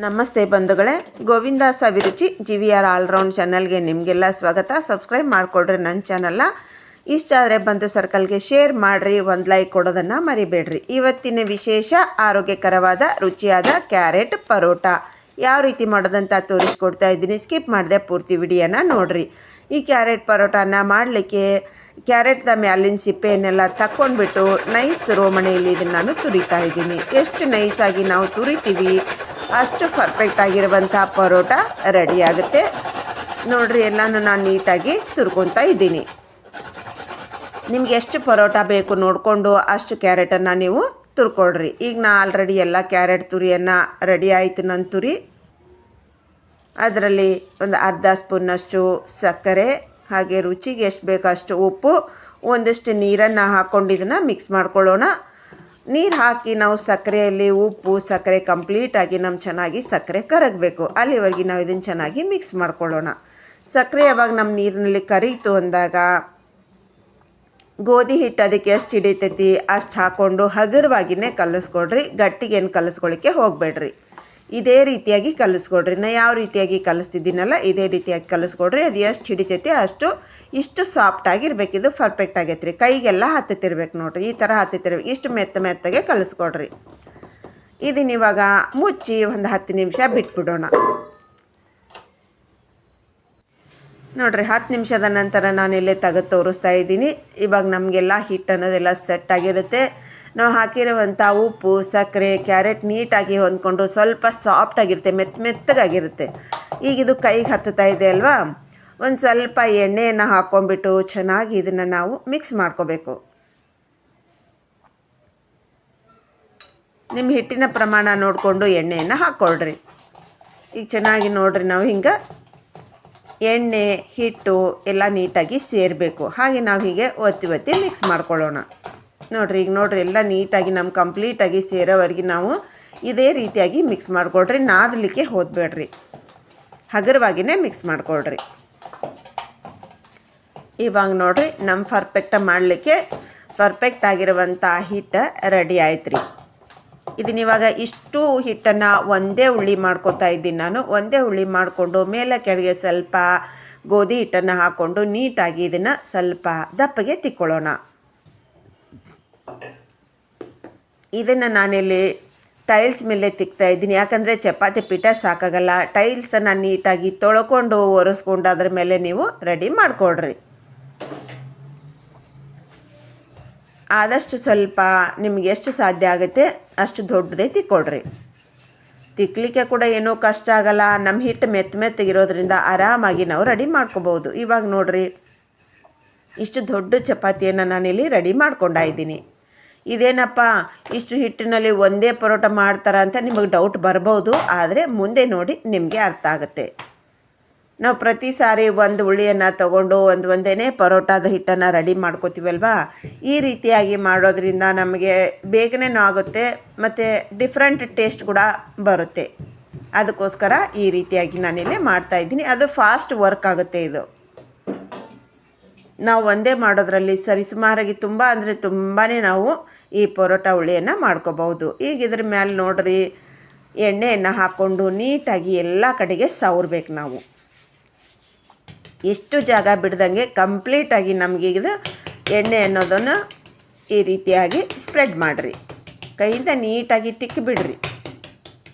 ನಮಸ್ತೆ ಬಂಧುಗಳೇ, ಗೋವಿಂದಾಸ್ ಅಭಿರುಚಿ GVR ಆಲ್ರೌಂಡ್ ಚಾನಲ್ಗೆ ನಿಮಗೆಲ್ಲ ಸ್ವಾಗತ. ಸಬ್ಸ್ಕ್ರೈಬ್ ಮಾಡಿಕೊಡ್ರಿ ನನ್ನ ಚಾನಲ್ನ. ಇಷ್ಟ ಆದರೆ ಬಂದು ಸರ್ಕಲ್ಗೆ ಶೇರ್ ಮಾಡಿರಿ, ಒಂದು ಲೈಕ್ ಕೊಡೋದನ್ನು ಮರಿಬೇಡ್ರಿ. ಇವತ್ತಿನ ವಿಶೇಷ ಆರೋಗ್ಯಕರವಾದ ರುಚಿಯಾದ ಕ್ಯಾರೆಟ್ ಪರೋಟ ಯಾವ ರೀತಿ ಮಾಡೋದಂತ ತೋರಿಸ್ಕೊಡ್ತಾ ಇದ್ದೀನಿ. ಸ್ಕಿಪ್ ಮಾಡಿದೆ ಪೂರ್ತಿ ವಿಡಿಯೋನ ನೋಡಿರಿ. ಈ ಕ್ಯಾರೆಟ್ ಪರೋಟಾನ ಮಾಡಲಿಕ್ಕೆ ಕ್ಯಾರೆಟ್ದ ಮ್ಯಾಲಿನ ಸಿಪ್ಪೆಯನ್ನೆಲ್ಲ ತಕ್ಕೊಂಡ್ಬಿಟ್ಟು ನೈಸ್ ರೋಮಣೆಯಲ್ಲಿ ಇದನ್ನು ನಾನು ತುರಿತಾ ಇದ್ದೀನಿ. ಎಷ್ಟು ನೈಸಾಗಿ ನಾವು ತುರಿತೀವಿ ಅಷ್ಟು ಪರ್ಫೆಕ್ಟ್ ಆಗಿರುವಂಥ ಪರೋಟ ರೆಡಿ ಆಗುತ್ತೆ. ನೋಡಿರಿ, ಎಲ್ಲನೂ ನಾನು ನೀಟಾಗಿ ತುರ್ಕೊತಾ ಇದ್ದೀನಿ. ನಿಮ್ಗೆ ಎಷ್ಟು ಪರೋಟ ಬೇಕು ನೋಡಿಕೊಂಡು ಅಷ್ಟು ಕ್ಯಾರೆಟನ್ನು ನೀವು ತುರ್ಕೊಳ್ರಿ. ಈಗ ನಾ ಆಲ್ರೆಡಿ ಎಲ್ಲ ಕ್ಯಾರೆಟ್ ತುರಿಯನ್ನು ರೆಡಿ ಆಯಿತು. ನನ್ನ ತುರಿ ಅದರಲ್ಲಿ ಒಂದು ಅರ್ಧ ಸ್ಪೂನ್ನಷ್ಟು ಸಕ್ಕರೆ, ಹಾಗೆ ರುಚಿಗೆ ಎಷ್ಟು ಬೇಕೋ ಅಷ್ಟು ಉಪ್ಪು, ಒಂದಷ್ಟು ನೀರನ್ನು ಹಾಕ್ಕೊಂಡು ಇದನ್ನು ಮಿಕ್ಸ್ ಮಾಡ್ಕೊಳ್ಳೋಣ. ನೀರು ಹಾಕಿ ನಾವು ಸಕ್ಕರೆಯಲ್ಲಿ ಉಪ್ಪು ಸಕ್ಕರೆ ಕಂಪ್ಲೀಟಾಗಿ ಚೆನ್ನಾಗಿ ಸಕ್ಕರೆ ಕರಗಬೇಕು. ಅಲ್ಲಿವರೆಗೆ ನಾವು ಇದನ್ನು ಚೆನ್ನಾಗಿ ಮಿಕ್ಸ್ ಮಾಡ್ಕೊಳ್ಳೋಣ. ಸಕ್ಕರೆ ಯಾವಾಗ ನಮ್ಮ ನೀರಿನಲ್ಲಿ ಕರೀತು ಅಂದಾಗ ಗೋಧಿ ಹಿಟ್ಟು ಅದಕ್ಕೆ ಎಷ್ಟು ಹಿಡಿತೈತಿ ಅಷ್ಟು ಹಾಕ್ಕೊಂಡು ಹಗುರವಾಗಿಯೇ ಕಲಿಸ್ಕೊಡ್ರಿ. ಗಟ್ಟಿಗೇನು ಕಲಿಸ್ಕೊಳ್ಳಿಕ್ಕೆ ಹೋಗಬೇಡ್ರಿ. ಇದೇ ರೀತಿಯಾಗಿ ಕಲಿಸ್ಕೊಡ್ರಿ. ನಾ ಯಾವ ರೀತಿಯಾಗಿ ಕಲಿಸ್ತಿದ್ದೀನಲ್ಲ ಇದೇ ರೀತಿಯಾಗಿ ಕಲಿಸ್ಕೊಡ್ರಿ. ಅದು ಎಷ್ಟು ಹಿಡಿತೈತಿ ಅಷ್ಟು ಇಷ್ಟು ಸಾಫ್ಟಾಗಿರ್ಬೇಕು. ಇದು ಪರ್ಫೆಕ್ಟ್ ಆಗೈತೆ ರೀ. ಕೈಗೆಲ್ಲ ಹತ್ತತಿರ್ಬೇಕು ನೋಡಿರಿ, ಈ ಥರ ಹತ್ತತಿರ್ಬೇಕು. ಇಷ್ಟು ಮೆತ್ತಗೆ ಕಲಿಸ್ಕೊಡ್ರಿ. ಇದನ್ನ ಇವಾಗ ಮುಚ್ಚಿ ಒಂದು 10 ನಿಮಿಷ ಬಿಟ್ಬಿಡೋಣ. ನೋಡಿರಿ, 10 ನಿಮಿಷದ ನಂತರ ನಾನಿಲ್ಲೇ ತೆಗೆದು ತೋರಿಸ್ತಾ ಇದ್ದೀನಿ. ಇವಾಗ ನಮಗೆಲ್ಲ ಹಿಟ್ಟು ಅನ್ನೋದೆಲ್ಲ ಸೆಟ್ ಆಗಿರುತ್ತೆ. ನಾವು ಹಾಕಿರುವಂಥ ಉಪ್ಪು ಸಕ್ಕರೆ ಕ್ಯಾರೆಟ್ ನೀಟಾಗಿ ಹೊಂದ್ಕೊಂಡು ಸ್ವಲ್ಪ ಸಾಫ್ಟಾಗಿರುತ್ತೆ, ಮೆತ್ತಗಾಗಿರುತ್ತೆ. ಈಗ ಇದು ಕೈಗೆ ಹತ್ತುತ್ತಾ ಇದೆ ಅಲ್ವಾ, ಒಂದು ಸ್ವಲ್ಪ ಎಣ್ಣೆಯನ್ನು ಹಾಕ್ಕೊಂಡ್ಬಿಟ್ಟು ಚೆನ್ನಾಗಿ ಇದನ್ನು ನಾವು ಮಿಕ್ಸ್ ಮಾಡ್ಕೋಬೇಕು. ನಿಮ್ಮ ಹಿಟ್ಟಿನ ಪ್ರಮಾಣ ನೋಡಿಕೊಂಡು ಎಣ್ಣೆಯನ್ನು ಹಾಕ್ಕೊಳ್ರಿ. ಈಗ ಚೆನ್ನಾಗಿ ನೋಡಿರಿ, ನಾವು ಹಿಂಗೆ ಎಣ್ಣೆ ಹಿಟ್ಟು ಎಲ್ಲ ನೀಟಾಗಿ ಸೇರಬೇಕು. ಹಾಗೆ ನಾವು ಹೀಗೆ ಒತ್ತಿ ಮಿಕ್ಸ್ ಮಾಡ್ಕೊಳ್ಳೋಣ. ನೋಡಿರಿ, ಈಗ ನೋಡಿರಿ ಎಲ್ಲ ನೀಟಾಗಿ ಕಂಪ್ಲೀಟಾಗಿ ಸೇರೋವರೆಗೆ ನಾವು ಇದೇ ರೀತಿಯಾಗಿ ಮಿಕ್ಸ್ ಮಾಡಿಕೊಡ್ರಿ. ನಾದಲಿಕ್ಕೆ ಹೋಗಬೇಡ್ರಿ, ಹಗುರವಾಗಿಯೇ ಮಿಕ್ಸ್ ಮಾಡಿಕೊಡ್ರಿ. ಇವಾಗ ನೋಡಿರಿ, ಮಾಡಲಿಕ್ಕೆ ಪರ್ಫೆಕ್ಟ್ ಆಗಿರುವಂಥ ಹಿಟ್ಟು ರೆಡಿ ಆಯ್ತು ರೀ. ಇದನ್ನಿವಾಗ ಇಷ್ಟು ಹಿಟ್ಟನ್ನು ಒಂದೇ ಉಳ್ಳಿ ಮಾಡ್ಕೊತಾ ಇದ್ದೀನಿ ನಾನು. ಒಂದೇ ಉಳ್ಳಿ ಮಾಡಿಕೊಂಡು ಮೇಲೆ ಕೆಳಗೆ ಸ್ವಲ್ಪ ಗೋಧಿ ಹಿಟ್ಟನ್ನು ಹಾಕ್ಕೊಂಡು ನೀಟಾಗಿ ಇದನ್ನು ಸ್ವಲ್ಪ ದಪ್ಪಗೆ ತಿಕ್ಕೊಳ್ಳೋಣ. ಇದನ್ನು ನಾನಿಲ್ಲಿ ಟೈಲ್ಸ್ ಮೇಲೆ ತಿಕ್ತಾ ಇದ್ದೀನಿ. ಯಾಕಂದರೆ ಚಪಾತಿ ಪೀಠ ಸಾಕಾಗಲ್ಲ. ಟೈಲ್ಸನ್ನು ನೀಟಾಗಿ ತೊಳ್ಕೊಂಡು ಒರೆಸ್ಕೊಂಡು ಅದ್ರ ಮೇಲೆ ನೀವು ರೆಡಿ ಮಾಡಿಕೊಡ್ರಿ. ಆದಷ್ಟು ಸ್ವಲ್ಪ ನಿಮ್ಗೆ ಎಷ್ಟು ಸಾಧ್ಯ ಆಗುತ್ತೆ ಅಷ್ಟು ದೊಡ್ಡದೇ ತಿಕ್ಕೊಡ್ರಿ. ತಿಕ್ಕಲಿಕ್ಕೆ ಕೂಡ ಏನೂ ಕಷ್ಟ ಆಗಲ್ಲ. ನಮ್ಮ ಹಿಟ್ಟು ಮೆತ್ತಗಿರೋದ್ರಿಂದ ಆರಾಮಾಗಿ ನಾವು ರೆಡಿ ಮಾಡ್ಕೋಬೋದು. ಇವಾಗ ನೋಡಿರಿ, ಇಷ್ಟು ದೊಡ್ಡ ಚಪಾತಿಯನ್ನು ನಾನಿಲ್ಲಿ ರೆಡಿ ಮಾಡ್ಕೊಂಡಾಯಿದ್ದೀನಿ. ಇದೇನಪ್ಪ ಇಷ್ಟು ಹಿಟ್ಟಿನಲ್ಲಿ ಒಂದೇ ಪರೋಟ ಮಾಡ್ತಾರ ಅಂತ ನಿಮಗೆ ಡೌಟ್ ಬರ್ಬೋದು. ಆದರೆ ಮುಂದೆ ನೋಡಿ ನಿಮಗೆ ಅರ್ಥ ಆಗುತ್ತೆ. ನಾವು ಪ್ರತಿ ಸಾರಿ ಒಂದು ಉಳ್ಳಿಯನ್ನು ತೊಗೊಂಡು ಒಂದೇ ಪರೋಟಾದ ಹಿಟ್ಟನ್ನು ರೆಡಿ ಮಾಡ್ಕೋತೀವಲ್ವಾ, ಈ ರೀತಿಯಾಗಿ ಮಾಡೋದ್ರಿಂದ ನಮಗೆ ಬೇಗನೆ ಆಗುತ್ತೆ ಮತ್ತು ಡಿಫ್ರೆಂಟ್ ಟೇಸ್ಟ್ ಕೂಡ ಬರುತ್ತೆ. ಅದಕ್ಕೋಸ್ಕರ ಈ ರೀತಿಯಾಗಿ ನಾನಿಲ್ಲಿ ಮಾಡ್ತಾಯಿದ್ದೀನಿ. ಅದು ಫಾಸ್ಟ್ ವರ್ಕ್ ಆಗುತ್ತೆ. ಇದು ನಾವು ಒಂದೇ ಮಾಡೋದ್ರಲ್ಲಿ ಸರಿಸುಮಾರಾಗಿ ತುಂಬ ಅಂದರೆ ತುಂಬಾ ನಾವು ಈ ಪರೋಟ ಉಳ್ಳಿಯನ್ನು ಮಾಡ್ಕೋಬಹುದು. ಈಗ ಇದ್ರ ಮೇಲೆ ನೋಡ್ರಿ, ಎಣ್ಣೆಯನ್ನು ಹಾಕ್ಕೊಂಡು ನೀಟಾಗಿ ಎಲ್ಲ ಕಡೆಗೆ ಸವರ್ಬೇಕು. ನಾವು ಎಷ್ಟು ಜಾಗ ಬಿಡ್ದಂಗೆ ಕಂಪ್ಲೀಟಾಗಿ ನಮಗೆ ಇದು ಎಣ್ಣೆ ಅನ್ನೋದನ್ನು ಈ ರೀತಿಯಾಗಿ ಸ್ಪ್ರೆಡ್ ಮಾಡಿರಿ. ಕೈಯಿಂದ ನೀಟಾಗಿ ತಿಕ್ಕಿಬಿಡ್ರಿ.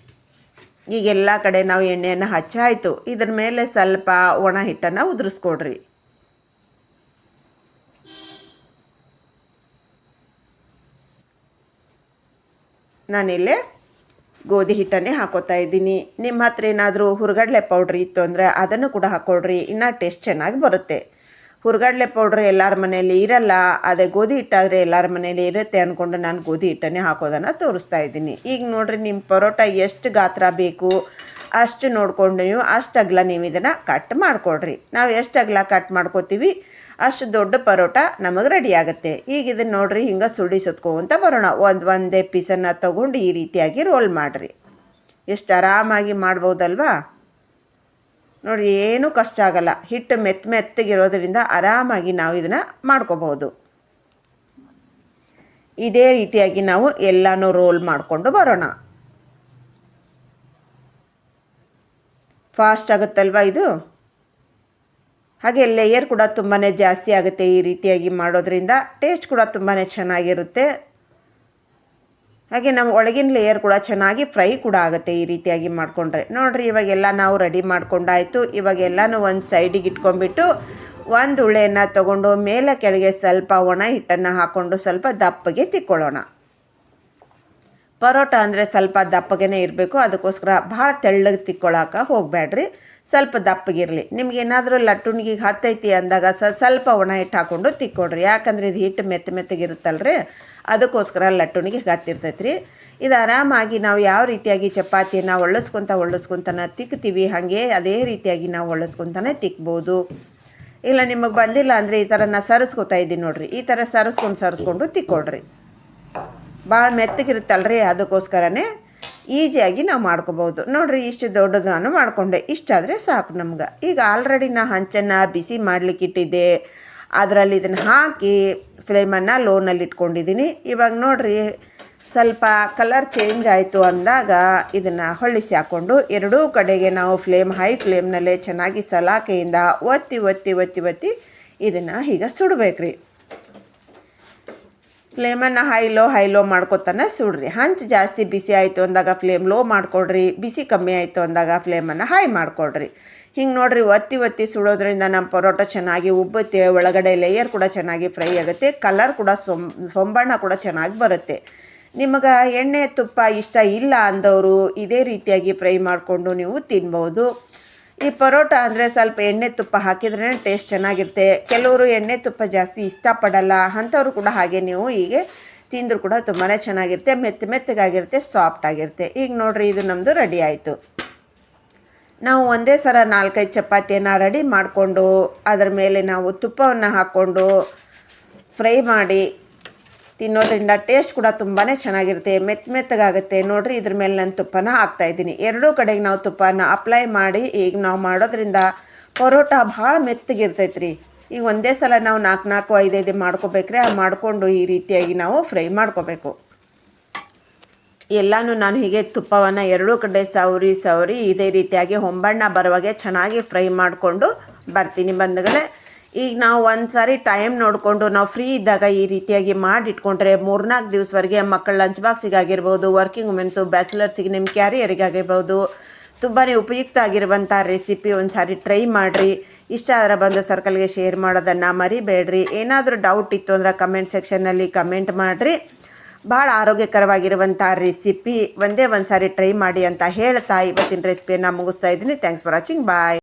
ಈಗೆಲ್ಲ ಕಡೆ ನಾವು ಎಣ್ಣೆಯನ್ನು ಹಚ್ಚಾಯಿತು. ಇದ್ರ ಮೇಲೆ ಸ್ವಲ್ಪ ಒಣ ಹಿಟ್ಟನ್ನು ಉದುರಿಸ್ಕೊಡ್ರಿ. ನಾನಿಲ್ಲೇ ಗೋಧಿ ಹಿಟ್ಟನ್ನೇ ಹಾಕೋತಾ ಇದ್ದೀನಿ. ನಿಮ್ಮ ಹತ್ರ ಏನಾದರೂ ಹುರ್ಗಡ್ಲೆ ಪೌಡ್ರ್ ಇತ್ತು ಅಂದರೆ ಅದನ್ನು ಕೂಡ ಹಾಕ್ಕೊಡ್ರಿ. ಇನ್ನೂ ಟೇಸ್ಟ್ ಚೆನ್ನಾಗಿ ಬರುತ್ತೆ. ಹುರ್ಗಡ್ಲೆ ಪೌಡ್ರ್ ಎಲ್ಲರ ಮನೆಯಲ್ಲಿ ಇರಲ್ಲ, ಅದೇ ಗೋಧಿ ಹಿಟ್ಟಾದರೆ ಎಲ್ಲರ ಮನೆಯಲ್ಲಿ ಇರುತ್ತೆ ಅಂದ್ಕೊಂಡು ನಾನು ಗೋಧಿ ಹಿಟ್ಟನ್ನೇ ಹಾಕೋದನ್ನು ತೋರಿಸ್ತಾ ಇದ್ದೀನಿ. ಈಗ ನೋಡಿರಿ, ನಿಮ್ಮ ಪರೋಟ ಎಷ್ಟು ಗಾತ್ರ ಬೇಕು ಅಷ್ಟು ನೋಡಿಕೊಂಡು ನೀವು ಅಷ್ಟು ಅಗಲ ನೀವು ಇದನ್ನು ಕಟ್ ಮಾಡಿಕೊಡ್ರಿ. ನಾವು ಎಷ್ಟು ಅಗಲ ಕಟ್ ಮಾಡ್ಕೋತೀವಿ ಅಷ್ಟು ದೊಡ್ಡ ಪರೋಟ ನಮಗೆ ರೆಡಿ ಆಗುತ್ತೆ. ಈಗ ಇದನ್ನು ನೋಡಿರಿ, ಹಿಂಗೆ ಸುಳ್ಳಿ ಸುತ್ಕೊಂತ ಬರೋಣ. ಒಂದೇ ಪೀಸನ್ನು ತೊಗೊಂಡು ಈ ರೀತಿಯಾಗಿ ರೋಲ್ ಮಾಡಿರಿ. ಎಷ್ಟು ಆರಾಮಾಗಿ ಮಾಡ್ಬೋದಲ್ವಾ. ನೋಡಿ, ಏನೂ ಕಷ್ಟ ಆಗಲ್ಲ. ಹಿಟ್ಟು ಮೆತ್ತಗಿರೋದ್ರಿಂದ ಆರಾಮಾಗಿ ನಾವು ಇದನ್ನು ಮಾಡ್ಕೋಬೋದು. ಇದೇ ರೀತಿಯಾಗಿ ನಾವು ಎಲ್ಲನೂ ರೋಲ್ ಮಾಡಿಕೊಂಡು ಬರೋಣ. ಫಾಸ್ಟ್ ಆಗುತ್ತಲ್ವ ಇದು. ಹಾಗೆ ಲೇಯರ್ ಕೂಡ ತುಂಬಾ ಜಾಸ್ತಿ ಆಗುತ್ತೆ ಈ ರೀತಿಯಾಗಿ ಮಾಡೋದ್ರಿಂದ. ಟೇಸ್ಟ್ ಕೂಡ ತುಂಬಾ ಚೆನ್ನಾಗಿರುತ್ತೆ. ಹಾಗೆ ನಮ್ಮ ಒಳಗಿನ ಲೇಯರ್ ಕೂಡ ಚೆನ್ನಾಗಿ ಫ್ರೈ ಕೂಡ ಆಗುತ್ತೆ ಈ ರೀತಿಯಾಗಿ ಮಾಡಿಕೊಂಡ್ರೆ. ನೋಡಿರಿ, ಇವಾಗೆಲ್ಲ ನಾವು ರೆಡಿ ಮಾಡ್ಕೊಂಡಾಯಿತು. ಇವಾಗೆಲ್ಲನೂ ಒಂದು ಸೈಡಿಗೆ ಇಟ್ಕೊಂಡ್ಬಿಟ್ಟು ಒಂದು ಉಳ್ಳೆಯನ್ನು ತೊಗೊಂಡು ಮೇಲೆ ಕೆಳಗೆ ಸ್ವಲ್ಪ ಒಣ ಹಿಟ್ಟನ್ನು ಹಾಕ್ಕೊಂಡು ಸ್ವಲ್ಪ ದಪ್ಪಗೆ ತಿಕ್ಕೊಳ್ಳೋಣ. ಪರೋಟ ಅಂದರೆ ಸ್ವಲ್ಪ ದಪ್ಪಗೆ ಇರಬೇಕು. ಅದಕ್ಕೋಸ್ಕರ ಭಾಳ ತೆಳ್ಳಗೆ ತಿಕ್ಕೊಳ್ಳೋಕೆ ಹೋಗಬೇಡ್ರಿ, ಸ್ವಲ್ಪ ದಪ್ಪಗಿರಲಿ. ನಿಮಗೇನಾದರೂ ಲಟ್ಟುಣಿಗೆ ಹತ್ತೈತಿ ಅಂದಾಗ ಸ್ವಲ್ಪ ಒಣ ಹಿಟ್ಟು ಹಾಕ್ಕೊಂಡು ತಿಕ್ಕೊಡ್ರಿ. ಯಾಕಂದರೆ ಇದು ಹಿಟ್ಟು ಮೆತ್ತಗಿರುತ್ತಲ್ರಿ, ಅದಕ್ಕೋಸ್ಕರ ಲಟ್ಟುಣಿಗೆ ಹತ್ತಿರ್ತೈತೆ ರೀ. ಇದು ಆರಾಮಾಗಿ ನಾವು ಯಾವ ರೀತಿಯಾಗಿ ಚಪಾತಿಯನ್ನು ಒಳ್ಳಿಸ್ಕೊತಾನೆ ತಿಕ್ತೀವಿ, ಹಾಗೆ ಅದೇ ರೀತಿಯಾಗಿ ನಾವು ಒಳ್ಳಿಸ್ಕೊತಾನೆ ತಿಕ್ಬೋದು. ಇಲ್ಲ ನಿಮಗೆ ಬಂದಿಲ್ಲ ಅಂದರೆ ಈ ಥರ ನಾನು ಸರಿಸ್ಕೊತಾ ಇದ್ದೀನಿ ನೋಡಿರಿ, ಈ ಥರ ಸರಿಸ್ಕೊಂಡು ತಿಕ್ಕೊಡ್ರಿ. ಭಾಳ ಮೆತ್ತಗಿರುತ್ತಲ್ರಿ, ಅದಕ್ಕೋಸ್ಕರನೇ ಈಸಿಯಾಗಿ ನಾವು ಮಾಡ್ಕೋಬೋದು. ನೋಡಿರಿ, ಇಷ್ಟು ದೊಡ್ಡದು ನಾನು ಮಾಡಿಕೊಂಡೆ. ಇಷ್ಟಾದರೆ ಸಾಕು ನಮ್ಗೆ. ಈಗ ಆಲ್ರೆಡಿ ನಾ ಹಂಚನ್ನು ಬಿಸಿ ಮಾಡಲಿಕ್ಕೆ ಇಟ್ಟಿದ್ದೆ. ಅದರಲ್ಲಿ ಇದನ್ನು ಹಾಕಿ ಫ್ಲೇಮನ್ನು ಲೋನಲ್ಲಿ ಇಟ್ಕೊಂಡಿದ್ದೀನಿ. ಇವಾಗ ನೋಡಿರಿ, ಸ್ವಲ್ಪ ಕಲರ್ ಚೇಂಜ್ ಆಯಿತು ಅಂದಾಗ ಇದನ್ನು ಹೊಳ್ಳಿಸಿ ಹಾಕ್ಕೊಂಡು ಎರಡೂ ಕಡೆಗೆ ನಾವು ಹೈ ಫ್ಲೇಮ್ನಲ್ಲೇ ಚೆನ್ನಾಗಿ ಸಲಾಕೆಯಿಂದ ಒತ್ತಿ ಇದನ್ನು ಹೀಗೆ ಸುಡಬೇಕ್ರಿ. ಫ್ಲೇಮನ್ನು ಹೈ ಲೋ ಮಾಡ್ಕೊತಾನೆ ಸುಡ್ರಿ. ಹಂಚು ಜಾಸ್ತಿ ಬಿಸಿ ಆಯಿತು ಅಂದಾಗ ಫ್ಲೇಮ್ ಲೋ ಮಾಡಿಕೊಡ್ರಿ, ಬಿಸಿ ಕಮ್ಮಿ ಆಯಿತು ಅಂದಾಗ ಫ್ಲೇಮನ್ನು ಹೈ ಮಾಡಿಕೊಡ್ರಿ. ಹಿಂಗೆ ನೋಡಿರಿ, ಒತ್ತಿ ಸುಡೋದ್ರಿಂದ ನಮ್ಮ ಪರೋಟ ಚೆನ್ನಾಗಿ ಉಬ್ಬುತ್ತೆ. ಒಳಗಡೆ ಲೇಯರ್ ಕೂಡ ಚೆನ್ನಾಗಿ ಫ್ರೈ ಆಗುತ್ತೆ. ಕಲರ್ ಕೂಡ ಹೊಂಬಣ್ಣ ಕೂಡ ಚೆನ್ನಾಗಿ ಬರುತ್ತೆ. ನಿಮಗೆ ಎಣ್ಣೆ ತುಪ್ಪ ಇಷ್ಟ ಇಲ್ಲ ಅಂದವರು ಇದೇ ರೀತಿಯಾಗಿ ಫ್ರೈ ಮಾಡಿಕೊಂಡು ನೀವು ತಿನ್ಬೋದು. ಈ ಪರೋಟ ಅಂದರೆ ಸ್ವಲ್ಪ ಎಣ್ಣೆ ತುಪ್ಪ ಹಾಕಿದ್ರೇ ಟೇಸ್ಟ್ ಚೆನ್ನಾಗಿರುತ್ತೆ. ಕೆಲವರು ಎಣ್ಣೆ ತುಪ್ಪ ಜಾಸ್ತಿ ಇಷ್ಟಪಡಲ್ಲ, ಅಂಥವ್ರು ಕೂಡ ಹಾಗೆ ನೀವು ಹೀಗೆ ತಿಂದರೂ ಕೂಡ ತುಂಬಾ ಚೆನ್ನಾಗಿರುತ್ತೆ. ಮೆತ್ತಗಾಗಿರುತ್ತೆ, ಸಾಫ್ಟ್ ಆಗಿರುತ್ತೆ. ಈಗ ನೋಡಿರಿ, ಇದು ನಮ್ಮದು ರೆಡಿ ಆಯಿತು. ನಾವು ಒಂದೇ ಸಲ 4-5 ಚಪಾತಿಯನ್ನು ರೆಡಿ ಮಾಡಿಕೊಂಡು ಅದರ ಮೇಲೆ ನಾವು ತುಪ್ಪವನ್ನು ಹಾಕ್ಕೊಂಡು ಫ್ರೈ ಮಾಡಿ ತಿನ್ನೋದ್ರಿಂದ ಟೇಸ್ಟ್ ಕೂಡ ತುಂಬಾ ಚೆನ್ನಾಗಿರುತ್ತೆ, ಮೆತ್ತಗಾಗುತ್ತೆ. ನೋಡಿರಿ, ಇದ್ರ ಮೇಲೆ ನಾನು ತುಪ್ಪನ ಹಾಕ್ತಾಯಿದ್ದೀನಿ. ಎರಡೂ ಕಡೆಗೆ ನಾವು ತುಪ್ಪನ ಅಪ್ಲೈ ಮಾಡಿ ಈಗ ನಾವು ಮಾಡೋದ್ರಿಂದ ಪರೋಟ ಭಾಳ ಮೆತ್ತಗಿರ್ತೈತೆ ರೀ. ಈಗ ಒಂದೇ ಸಲ ನಾವು 4-5 ಮಾಡ್ಕೋಬೇಕ್ರೆ, ಮಾಡಿಕೊಂಡು ಈ ರೀತಿಯಾಗಿ ನಾವು ಫ್ರೈ ಮಾಡ್ಕೋಬೇಕು. ಎಲ್ಲನೂ ನಾನು ಹೀಗೆ ತುಪ್ಪವನ್ನು ಎರಡೂ ಕಡೆ ಸವರಿ ಇದೇ ರೀತಿಯಾಗಿ ಹೊಂಬಣ್ಣ ಬರುವಾಗೆ ಚೆನ್ನಾಗಿ ಫ್ರೈ ಮಾಡಿಕೊಂಡು ಬರ್ತೀನಿ ಬಂಧುಗಳೇ. ಈಗ ನಾವು ಒಂದು ಸಾರಿ ಟೈಮ್ ನೋಡಿಕೊಂಡು ನಾವು ಫ್ರೀ ಇದ್ದಾಗ ಈ ರೀತಿಯಾಗಿ ಮಾಡಿಟ್ಕೊಂಡ್ರೆ 3-4 ದಿವಸವರೆಗೆ ಮಕ್ಕಳ ಲಂಚ್ ಬಾಕ್ಸಿಗಾಗಿರ್ಬೋದು, ವರ್ಕಿಂಗ್ ವುಮೆನ್ಸು, ಬ್ಯಾಚುಲರ್ಸಿಗೆ, ನಿಮ್ಮ ಕ್ಯಾರಿಯರಿಗಾಗಿರ್ಬೋದು ತುಂಬಾ ಉಪಯುಕ್ತ ಆಗಿರುವಂಥ ರೆಸಿಪಿ ಒಂದು ಸಾರಿ ಟ್ರೈ ಮಾಡಿರಿ. ಇಷ್ಟ ಆದರೆ ಬಂದು ಸರ್ಕಲ್ಗೆ ಶೇರ್ ಮಾಡೋದನ್ನು ಮರಿಬೇಡ್ರಿ. ಏನಾದರೂ ಡೌಟ್ ಇತ್ತು ಅಂದರೆ ಕಮೆಂಟ್ ಸೆಕ್ಷನ್ನಲ್ಲಿ ಕಮೆಂಟ್ ಮಾಡಿರಿ. ಭಾಳ ಆರೋಗ್ಯಕರವಾಗಿರುವಂಥ ರೆಸಿಪಿ ಒಂದೇ ಒಂದು ಸಾರಿ ಟ್ರೈ ಮಾಡಿ ಅಂತ ಹೇಳ್ತಾ ಇವತ್ತಿನ ರೆಸಿಪಿಯನ್ನು ಮುಗಿಸ್ತಾ ಇದ್ದೀನಿ. Thanks for watching. ಬಾಯ್.